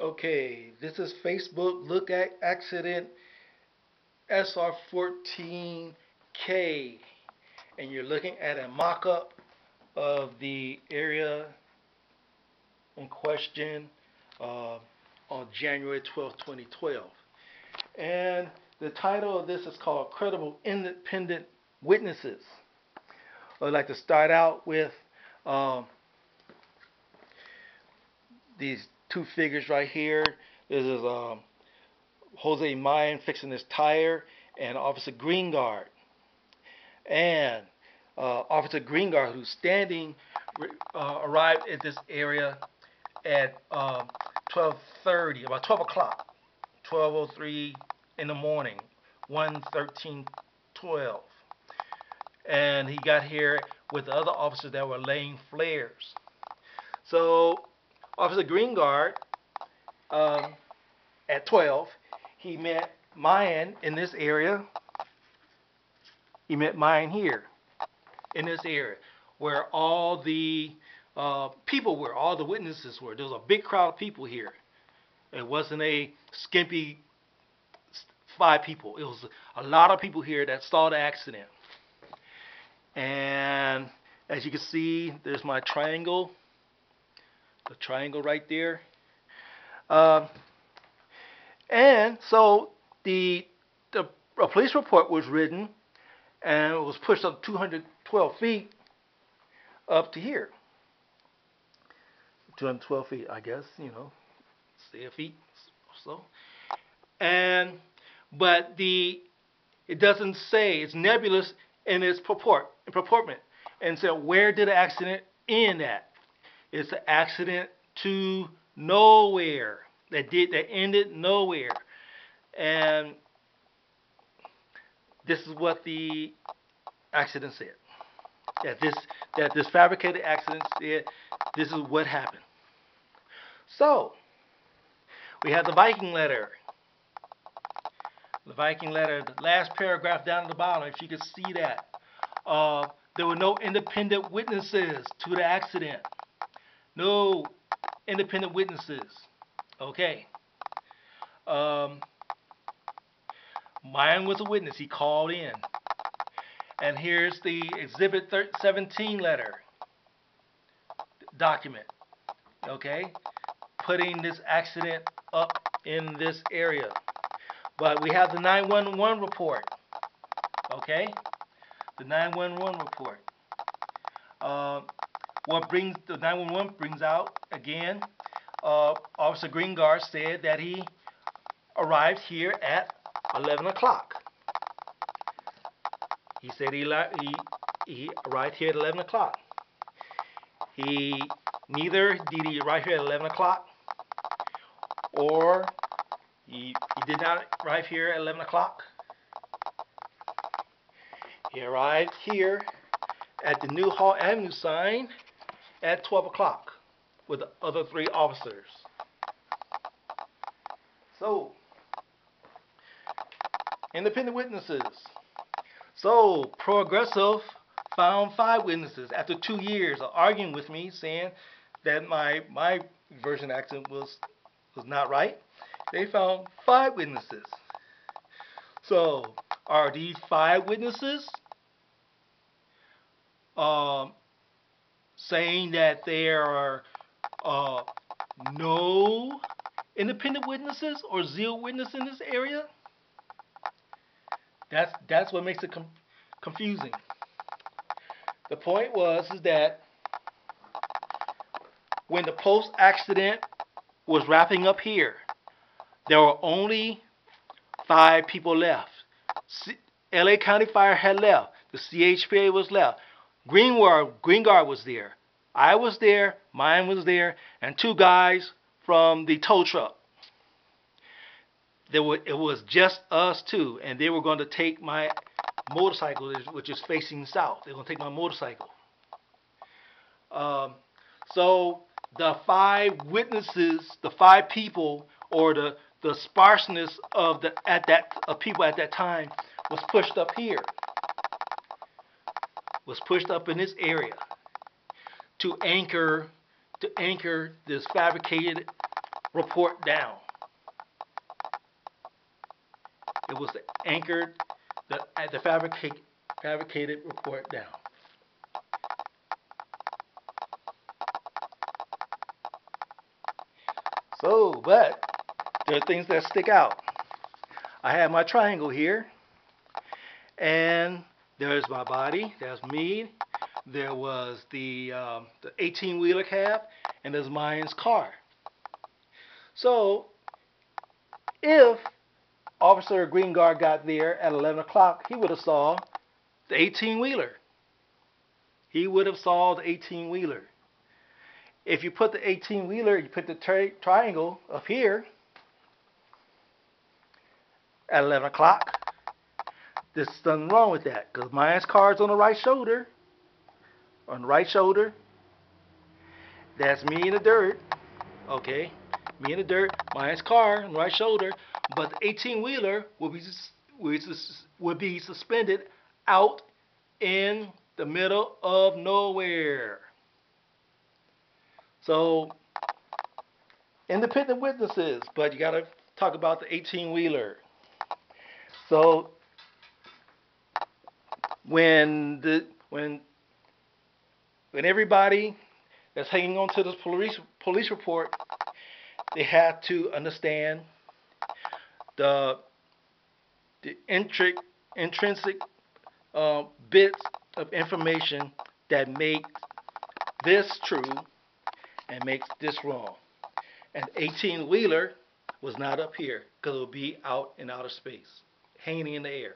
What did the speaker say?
Okay, this is Facebook Look at Accident SR14K, and you're looking at a mock-up of the area in question uh, on January 12th, 2012. And the title of this is called Credible Independent Witnesses. I'd like to start out with um, these two figures right here. This is Jose Mayan fixing his tire, and Officer Greengard. And Officer Greengard, who's standing, arrived at this area at 12:30, about 12 o'clock, 12:03 in the morning, 1:13:12, and he got here with the other officers that were laying flares. So Officer Greengard, at 12, he met Mayan in this area. He met Mayan here in this area where all the people were, all the witnesses were. There was a big crowd of people here. It wasn't a skimpy 5 people. It was a lot of people here that saw the accident. And as you can see, there's my triangle, the triangle right there. And so a police report was written, and it was pushed up 212 feet up to here. 212 feet, I guess, say a feet or so. But it doesn't say, it's nebulous in its purportment. And so where did the accident end at? It's an accident to nowhere. That ended nowhere. And this is what the accident said. That this fabricated accident said this is what happened. So we have the Viking letter. The Viking letter, the last paragraph down at the bottom, if you could see that. There were no independent witnesses to the accident. No independent witnesses. Okay. Mine was a witness. He called in. And here's the Exhibit 17 letter document. Okay. Putting this accident up in this area. But we have the 911 report. Okay. The 911 report. The 911 brings out again. Officer Greengard said that he arrived here at 11 o'clock. He said he arrived here at 11 o'clock. Neither did he arrive here at 11 o'clock, or he did not arrive here at 11 o'clock. He arrived here at the New Hall Avenue sign at 12 o'clock with the other 3 officers. So, independent witnesses. So, Progressive found 5 witnesses after 2 years of arguing with me, saying that my version of the accident was not right. They found 5 witnesses. So, are these 5 witnesses saying that there are no independent witnesses or zeal witnesses in this area? That's what makes it confusing. The point is that when the post-accident was wrapping up here, there were only 5 people left. LA County Fire had left. The CHPA was left. Greengard was there. I was there. Mine was there. And 2 guys from the tow truck. It was just us 2. And they were going to take my motorcycle, which is facing south. They were going to take my motorcycle. So the 5 witnesses, the 5 people, or the sparseness of people at that time was pushed up here. Was pushed up in this area to anchor this fabricated report down. It was anchored, the fabricated report down. So, but there are things that stick out. I have my triangle here, and there's my body. That's me. There was the 18-wheeler cab, and there's mine's car. So, if Officer Greengard got there at 11 o'clock, he would have saw the 18-wheeler. He would have saw the 18-wheeler. If you put the 18-wheeler, you put the triangle up here at 11 o'clock, there's something wrong with that, because mine's car's on the right shoulder. On the right shoulder, that's me in the dirt. Okay, me in the dirt, mine's car on the right shoulder, but the 18-wheeler will be suspended out in the middle of nowhere. So, independent witnesses, but you got to talk about the 18-wheeler. So, when everybody that's hanging on to this police report, they have to understand the intrinsic bits of information that make this true and makes this wrong. And 18-wheeler was not up here because it would be out in outer space, hanging in the air.